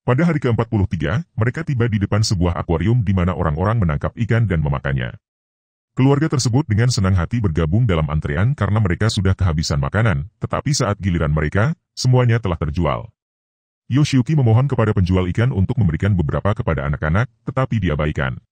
Pada hari ke-43, mereka tiba di depan sebuah akuarium di mana orang-orang menangkap ikan dan memakannya. Keluarga tersebut dengan senang hati bergabung dalam antrean karena mereka sudah kehabisan makanan, tetapi saat giliran mereka, semuanya telah terjual. Yoshiyuki memohon kepada penjual ikan untuk memberikan beberapa kepada anak-anak, tetapi diabaikan.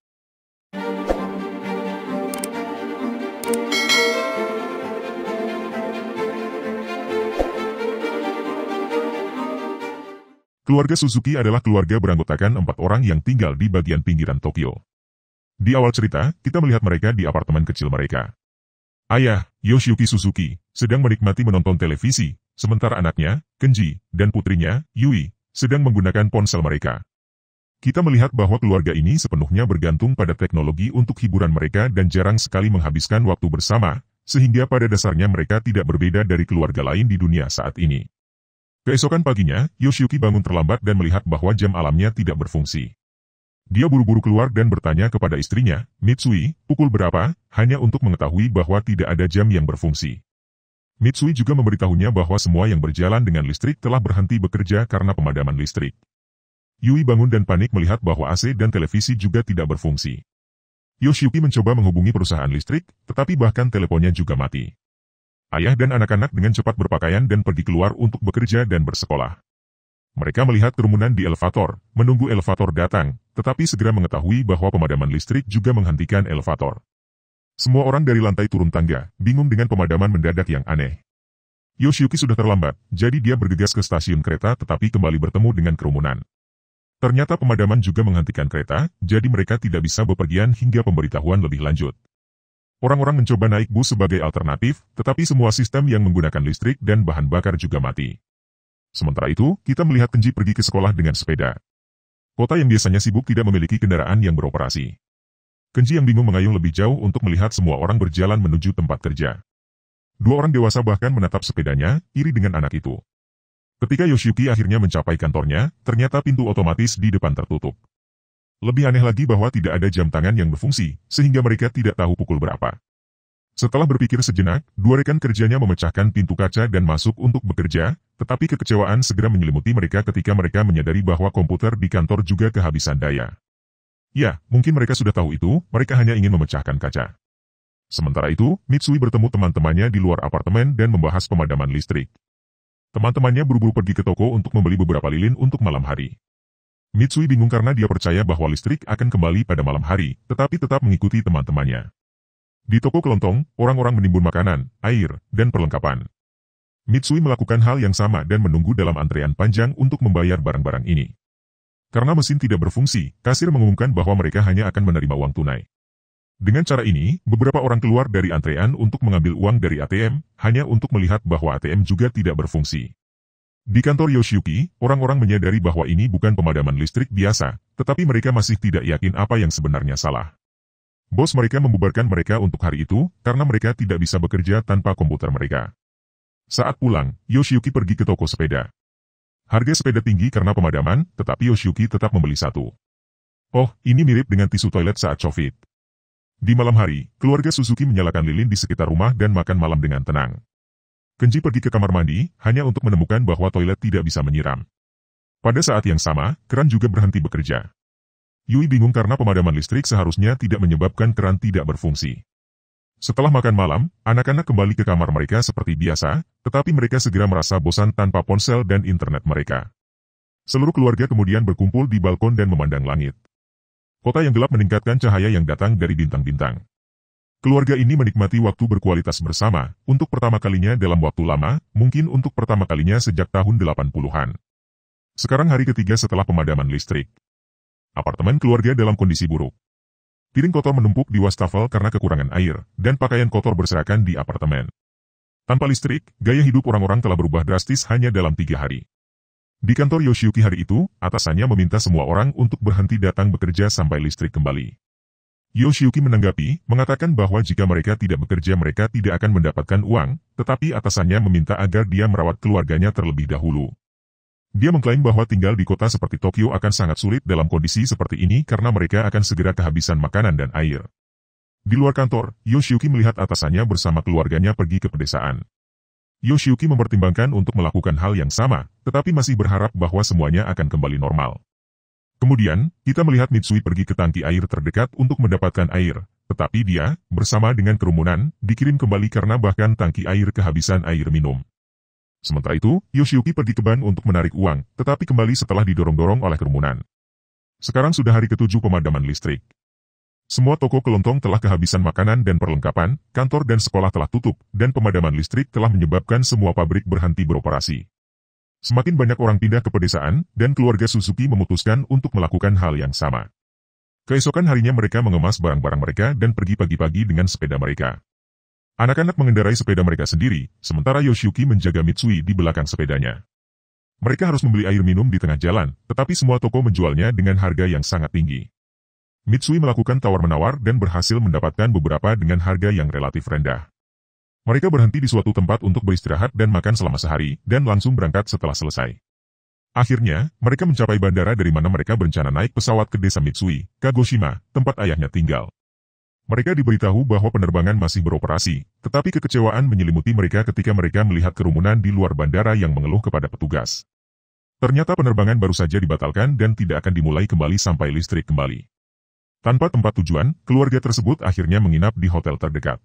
Keluarga Suzuki adalah keluarga beranggotakan 4 orang yang tinggal di bagian pinggiran Tokyo. Di awal cerita, kita melihat mereka di apartemen kecil mereka. Ayah, Yoshiyuki Suzuki, sedang menikmati menonton televisi, sementara anaknya, Kenji, dan putrinya, Yui, sedang menggunakan ponsel mereka. Kita melihat bahwa keluarga ini sepenuhnya bergantung pada teknologi untuk hiburan mereka dan jarang sekali menghabiskan waktu bersama, sehingga pada dasarnya mereka tidak berbeda dari keluarga lain di dunia saat ini. Keesokan paginya, Yoshiyuki bangun terlambat dan melihat bahwa jam alamnya tidak berfungsi. Dia buru-buru keluar dan bertanya kepada istrinya, Mitsui, pukul berapa, hanya untuk mengetahui bahwa tidak ada jam yang berfungsi. Mitsui juga memberitahunya bahwa semua yang berjalan dengan listrik telah berhenti bekerja karena pemadaman listrik. Yui bangun dan panik melihat bahwa AC dan televisi juga tidak berfungsi. Yoshiyuki mencoba menghubungi perusahaan listrik, tetapi bahkan teleponnya juga mati. Ayah dan anak-anak dengan cepat berpakaian dan pergi keluar untuk bekerja dan bersekolah. Mereka melihat kerumunan di elevator, menunggu elevator datang, tetapi segera mengetahui bahwa pemadaman listrik juga menghentikan elevator. Semua orang dari lantai turun tangga, bingung dengan pemadaman mendadak yang aneh. Yoshiyuki sudah terlambat, jadi dia bergegas ke stasiun kereta tetapi kembali bertemu dengan kerumunan. Ternyata pemadaman juga menghentikan kereta, jadi mereka tidak bisa bepergian hingga pemberitahuan lebih lanjut. Orang-orang mencoba naik bus sebagai alternatif, tetapi semua sistem yang menggunakan listrik dan bahan bakar juga mati. Sementara itu, kita melihat Kenji pergi ke sekolah dengan sepeda. Kota yang biasanya sibuk tidak memiliki kendaraan yang beroperasi. Kenji yang bingung mengayuh lebih jauh untuk melihat semua orang berjalan menuju tempat kerja. 2 orang dewasa bahkan menatap sepedanya, iri dengan anak itu. Ketika Yoshiyuki akhirnya mencapai kantornya, ternyata pintu otomatis di depan tertutup. Lebih aneh lagi bahwa tidak ada jam tangan yang berfungsi, sehingga mereka tidak tahu pukul berapa. Setelah berpikir sejenak, 2 rekan kerjanya memecahkan pintu kaca dan masuk untuk bekerja, tetapi kekecewaan segera menyelimuti mereka ketika mereka menyadari bahwa komputer di kantor juga kehabisan daya. Ya, mungkin mereka sudah tahu itu, mereka hanya ingin memecahkan kaca. Sementara itu, Mitsui bertemu teman-temannya di luar apartemen dan membahas pemadaman listrik. Teman-temannya buru-buru pergi ke toko untuk membeli beberapa lilin untuk malam hari. Mitsui bingung karena dia percaya bahwa listrik akan kembali pada malam hari, tetapi tetap mengikuti teman-temannya. Di toko kelontong, orang-orang menimbun makanan, air, dan perlengkapan. Mitsui melakukan hal yang sama dan menunggu dalam antrean panjang untuk membayar barang-barang ini. Karena mesin tidak berfungsi, kasir mengumumkan bahwa mereka hanya akan menerima uang tunai. Dengan cara ini, beberapa orang keluar dari antrean untuk mengambil uang dari ATM, hanya untuk melihat bahwa ATM juga tidak berfungsi. Di kantor Yoshiyuki, orang-orang menyadari bahwa ini bukan pemadaman listrik biasa, tetapi mereka masih tidak yakin apa yang sebenarnya salah. Bos mereka membubarkan mereka untuk hari itu, karena mereka tidak bisa bekerja tanpa komputer mereka. Saat pulang, Yoshiyuki pergi ke toko sepeda. Harga sepeda tinggi karena pemadaman, tetapi Yoshiyuki tetap membeli satu. Oh, ini mirip dengan tisu toilet saat COVID. Di malam hari, keluarga Suzuki menyalakan lilin di sekitar rumah dan makan malam dengan tenang. Kenji pergi ke kamar mandi, hanya untuk menemukan bahwa toilet tidak bisa menyiram. Pada saat yang sama, keran juga berhenti bekerja. Yui bingung karena pemadaman listrik seharusnya tidak menyebabkan keran tidak berfungsi. Setelah makan malam, anak-anak kembali ke kamar mereka seperti biasa, tetapi mereka segera merasa bosan tanpa ponsel dan internet mereka. Seluruh keluarga kemudian berkumpul di balkon dan memandang langit. Kota yang gelap meningkatkan cahaya yang datang dari bintang-bintang. Keluarga ini menikmati waktu berkualitas bersama, untuk pertama kalinya dalam waktu lama, mungkin untuk pertama kalinya sejak tahun 80-an. Sekarang hari ketiga setelah pemadaman listrik. Apartemen keluarga dalam kondisi buruk. Piring kotor menumpuk di wastafel karena kekurangan air, dan pakaian kotor berserakan di apartemen. Tanpa listrik, gaya hidup orang-orang telah berubah drastis hanya dalam 3 hari. Di kantor Yoshiyuki hari itu, atasannya meminta semua orang untuk berhenti datang bekerja sampai listrik kembali. Yoshiyuki menanggapi, mengatakan bahwa jika mereka tidak bekerja mereka tidak akan mendapatkan uang, tetapi atasannya meminta agar dia merawat keluarganya terlebih dahulu. Dia mengklaim bahwa tinggal di kota seperti Tokyo akan sangat sulit dalam kondisi seperti ini karena mereka akan segera kehabisan makanan dan air. Di luar kantor, Yoshiyuki melihat atasannya bersama keluarganya pergi ke pedesaan. Yoshiyuki mempertimbangkan untuk melakukan hal yang sama, tetapi masih berharap bahwa semuanya akan kembali normal. Kemudian, kita melihat Mitsui pergi ke tangki air terdekat untuk mendapatkan air, tetapi dia, bersama dengan kerumunan, dikirim kembali karena bahkan tangki air kehabisan air minum. Sementara itu, Yoshiyuki pergi ke ban untuk menarik uang, tetapi kembali setelah didorong-dorong oleh kerumunan. Sekarang sudah hari ke-7 pemadaman listrik. Semua toko kelontong telah kehabisan makanan dan perlengkapan, kantor dan sekolah telah tutup, dan pemadaman listrik telah menyebabkan semua pabrik berhenti beroperasi. Semakin banyak orang pindah ke pedesaan, dan keluarga Suzuki memutuskan untuk melakukan hal yang sama. Keesokan harinya mereka mengemas barang-barang mereka dan pergi pagi-pagi dengan sepeda mereka. Anak-anak mengendarai sepeda mereka sendiri, sementara Yoshiyuki menjaga Mitsui di belakang sepedanya. Mereka harus membeli air minum di tengah jalan, tetapi semua toko menjualnya dengan harga yang sangat tinggi. Mitsui melakukan tawar-menawar dan berhasil mendapatkan beberapa dengan harga yang relatif rendah. Mereka berhenti di suatu tempat untuk beristirahat dan makan selama sehari, dan langsung berangkat setelah selesai. Akhirnya, mereka mencapai bandara dari mana mereka berencana naik pesawat ke desa Mitsui, Kagoshima, tempat ayahnya tinggal. Mereka diberitahu bahwa penerbangan masih beroperasi, tetapi kekecewaan menyelimuti mereka ketika mereka melihat kerumunan di luar bandara yang mengeluh kepada petugas. Ternyata penerbangan baru saja dibatalkan dan tidak akan dimulai kembali sampai listrik kembali. Tanpa tempat tujuan, keluarga tersebut akhirnya menginap di hotel terdekat.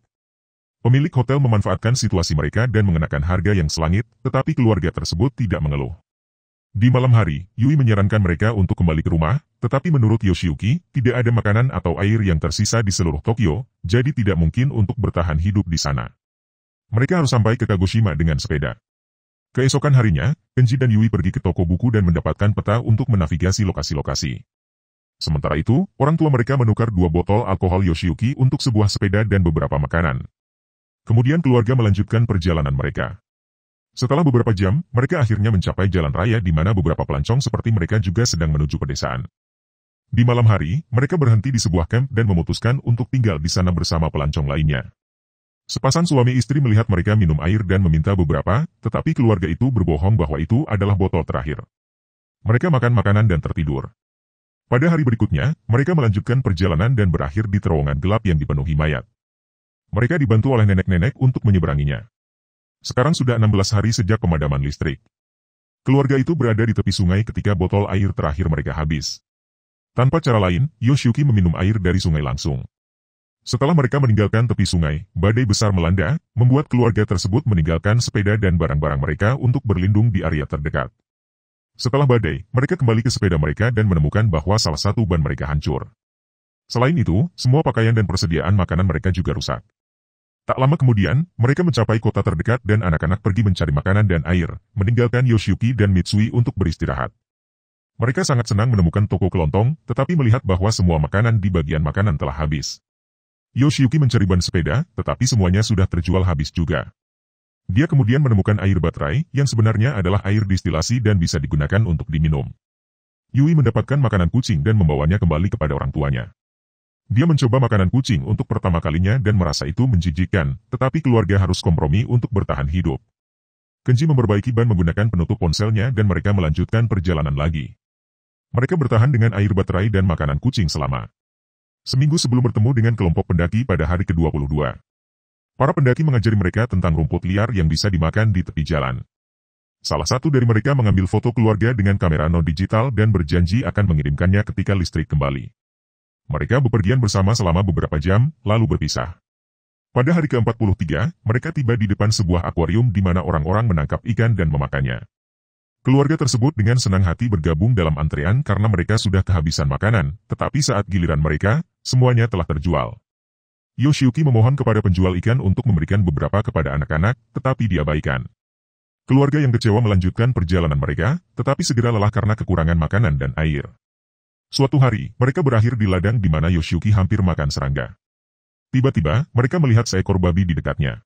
Pemilik hotel memanfaatkan situasi mereka dan mengenakan harga yang selangit, tetapi keluarga tersebut tidak mengeluh. Di malam hari, Yui menyarankan mereka untuk kembali ke rumah, tetapi menurut Yoshiyuki, tidak ada makanan atau air yang tersisa di seluruh Tokyo, jadi tidak mungkin untuk bertahan hidup di sana. Mereka harus sampai ke Kagoshima dengan sepeda. Keesokan harinya, Kenji dan Yui pergi ke toko buku dan mendapatkan peta untuk menavigasi lokasi-lokasi. Sementara itu, orang tua mereka menukar 2 botol alkohol Yoshiyuki untuk sebuah sepeda dan beberapa makanan. Kemudian keluarga melanjutkan perjalanan mereka. Setelah beberapa jam, mereka akhirnya mencapai jalan raya di mana beberapa pelancong seperti mereka juga sedang menuju pedesaan. Di malam hari, mereka berhenti di sebuah kamp dan memutuskan untuk tinggal di sana bersama pelancong lainnya. Sepasang suami istri melihat mereka minum air dan meminta beberapa, tetapi keluarga itu berbohong bahwa itu adalah botol terakhir. Mereka makan makanan dan tertidur. Pada hari berikutnya, mereka melanjutkan perjalanan dan berakhir di terowongan gelap yang dipenuhi mayat. Mereka dibantu oleh nenek-nenek untuk menyeberanginya. Sekarang sudah 16 hari sejak pemadaman listrik. Keluarga itu berada di tepi sungai ketika botol air terakhir mereka habis. Tanpa cara lain, Yoshiyuki meminum air dari sungai langsung. Setelah mereka meninggalkan tepi sungai, badai besar melanda, membuat keluarga tersebut meninggalkan sepeda dan barang-barang mereka untuk berlindung di area terdekat. Setelah badai, mereka kembali ke sepeda mereka dan menemukan bahwa salah satu ban mereka hancur. Selain itu, semua pakaian dan persediaan makanan mereka juga rusak. Tak lama kemudian, mereka mencapai kota terdekat dan anak-anak pergi mencari makanan dan air, meninggalkan Yoshiyuki dan Mitsui untuk beristirahat. Mereka sangat senang menemukan toko kelontong, tetapi melihat bahwa semua makanan di bagian makanan telah habis. Yoshiyuki mencari ban sepeda, tetapi semuanya sudah terjual habis juga. Dia kemudian menemukan air baterai, yang sebenarnya adalah air distilasi dan bisa digunakan untuk diminum. Yui mendapatkan makanan kucing dan membawanya kembali kepada orang tuanya. Dia mencoba makanan kucing untuk pertama kalinya dan merasa itu menjijikkan, tetapi keluarga harus kompromi untuk bertahan hidup. Kenji memperbaiki ban menggunakan penutup ponselnya dan mereka melanjutkan perjalanan lagi. Mereka bertahan dengan air baterai dan makanan kucing selama seminggu sebelum bertemu dengan kelompok pendaki pada hari ke-22. Para pendaki mengajari mereka tentang rumput liar yang bisa dimakan di tepi jalan. Salah satu dari mereka mengambil foto keluarga dengan kamera non-digital dan berjanji akan mengirimkannya ketika listrik kembali. Mereka bepergian bersama selama beberapa jam, lalu berpisah. Pada hari ke-43, mereka tiba di depan sebuah akuarium di mana orang-orang menangkap ikan dan memakannya. Keluarga tersebut dengan senang hati bergabung dalam antrean karena mereka sudah kehabisan makanan, tetapi saat giliran mereka, semuanya telah terjual. Yoshiyuki memohon kepada penjual ikan untuk memberikan beberapa kepada anak-anak, tetapi diabaikan. Keluarga yang kecewa melanjutkan perjalanan mereka, tetapi segera lelah karena kekurangan makanan dan air. Suatu hari, mereka berakhir di ladang di mana Yoshiyuki hampir makan serangga. Tiba-tiba, mereka melihat seekor babi di dekatnya.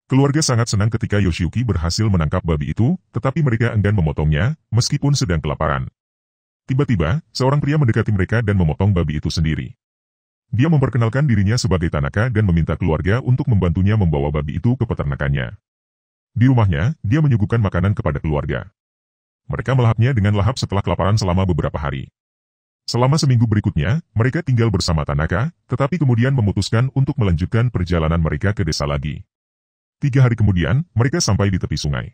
Keluarga sangat senang ketika Yoshiyuki berhasil menangkap babi itu, tetapi mereka enggan memotongnya, meskipun sedang kelaparan. Tiba-tiba, seorang pria mendekati mereka dan memotong babi itu sendiri. Dia memperkenalkan dirinya sebagai Tanaka dan meminta keluarga untuk membantunya membawa babi itu ke peternakannya. Di rumahnya, dia menyuguhkan makanan kepada keluarga. Mereka melahapnya dengan lahap setelah kelaparan selama beberapa hari. Selama seminggu berikutnya, mereka tinggal bersama Tanaka, tetapi kemudian memutuskan untuk melanjutkan perjalanan mereka ke desa lagi. 3 hari kemudian, mereka sampai di tepi sungai.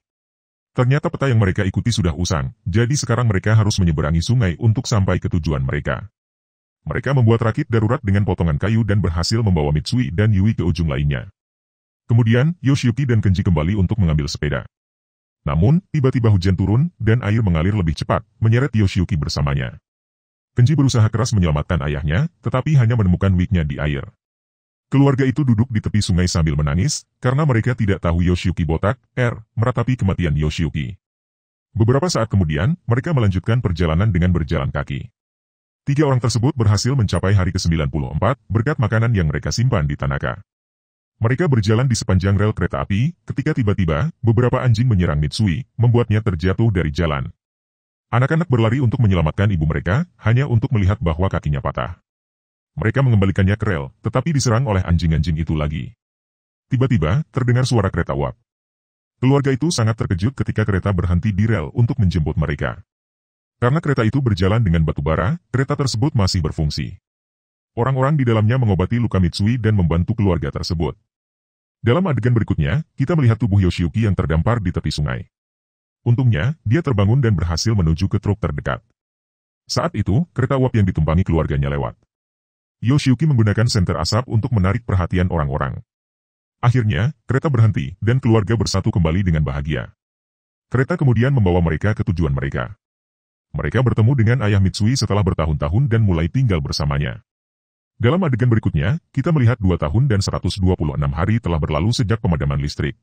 Ternyata peta yang mereka ikuti sudah usang, jadi sekarang mereka harus menyeberangi sungai untuk sampai ke tujuan mereka. Mereka membuat rakit darurat dengan potongan kayu dan berhasil membawa Mitsui dan Yui ke ujung lainnya. Kemudian, Yoshiyuki dan Kenji kembali untuk mengambil sepeda. Namun, tiba-tiba hujan turun, dan air mengalir lebih cepat, menyeret Yoshiyuki bersamanya. Kenji berusaha keras menyelamatkan ayahnya, tetapi hanya menemukan wig-nya di air. Keluarga itu duduk di tepi sungai sambil menangis, karena mereka tidak tahu Yoshiyuki botak, meratapi kematian Yoshiyuki. Beberapa saat kemudian, mereka melanjutkan perjalanan dengan berjalan kaki. 3 orang tersebut berhasil mencapai hari ke-94, berkat makanan yang mereka simpan di Tanaka. Mereka berjalan di sepanjang rel kereta api, ketika tiba-tiba, beberapa anjing menyerang Mitsui, membuatnya terjatuh dari jalan. Anak-anak berlari untuk menyelamatkan ibu mereka, hanya untuk melihat bahwa kakinya patah. Mereka mengembalikannya ke rel, tetapi diserang oleh anjing-anjing itu lagi. Tiba-tiba, terdengar suara kereta uap. Keluarga itu sangat terkejut ketika kereta berhenti di rel untuk menjemput mereka. Karena kereta itu berjalan dengan batu bara, kereta tersebut masih berfungsi. Orang-orang di dalamnya mengobati luka Mitsui dan membantu keluarga tersebut. Dalam adegan berikutnya, kita melihat tubuh Yoshiyuki yang terdampar di tepi sungai. Untungnya, dia terbangun dan berhasil menuju ke truk terdekat. Saat itu, kereta uap yang ditumpangi keluarganya lewat. Yoshiyuki menggunakan senter asap untuk menarik perhatian orang-orang. Akhirnya, kereta berhenti, dan keluarga bersatu kembali dengan bahagia. Kereta kemudian membawa mereka ke tujuan mereka. Mereka bertemu dengan ayah Mitsui setelah bertahun-tahun dan mulai tinggal bersamanya. Dalam adegan berikutnya, kita melihat 2 tahun dan 126 hari telah berlalu sejak pemadaman listrik.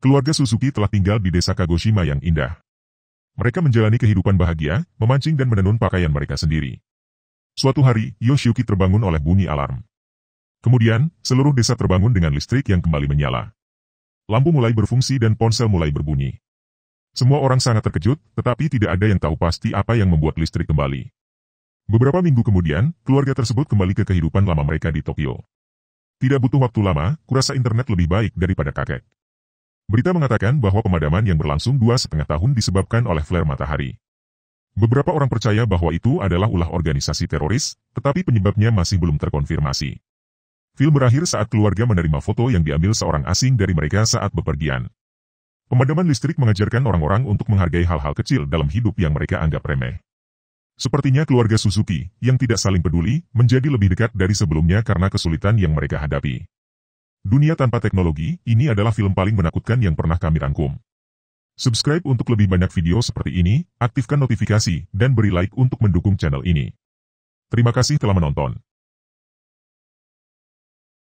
Keluarga Suzuki telah tinggal di desa Kagoshima yang indah. Mereka menjalani kehidupan bahagia, memancing dan menenun pakaian mereka sendiri. Suatu hari, Yoshiyuki terbangun oleh bunyi alarm. Kemudian, seluruh desa terbangun dengan listrik yang kembali menyala. Lampu mulai berfungsi dan ponsel mulai berbunyi. Semua orang sangat terkejut, tetapi tidak ada yang tahu pasti apa yang membuat listrik kembali. Beberapa minggu kemudian, keluarga tersebut kembali ke kehidupan lama mereka di Tokyo. Tidak butuh waktu lama, kurasa internet lebih baik daripada kakek. Berita mengatakan bahwa pemadaman yang berlangsung 2,5 tahun disebabkan oleh flare matahari. Beberapa orang percaya bahwa itu adalah ulah organisasi teroris, tetapi penyebabnya masih belum terkonfirmasi. Film berakhir saat keluarga menerima foto yang diambil seorang asing dari mereka saat bepergian. Pemadaman listrik mengajarkan orang-orang untuk menghargai hal-hal kecil dalam hidup yang mereka anggap remeh. Sepertinya keluarga Suzuki, yang tidak saling peduli, menjadi lebih dekat dari sebelumnya karena kesulitan yang mereka hadapi. Dunia tanpa teknologi, ini adalah film paling menakutkan yang pernah kami rangkum. Subscribe untuk lebih banyak video seperti ini, aktifkan notifikasi, dan beri like untuk mendukung channel ini. Terima kasih telah menonton.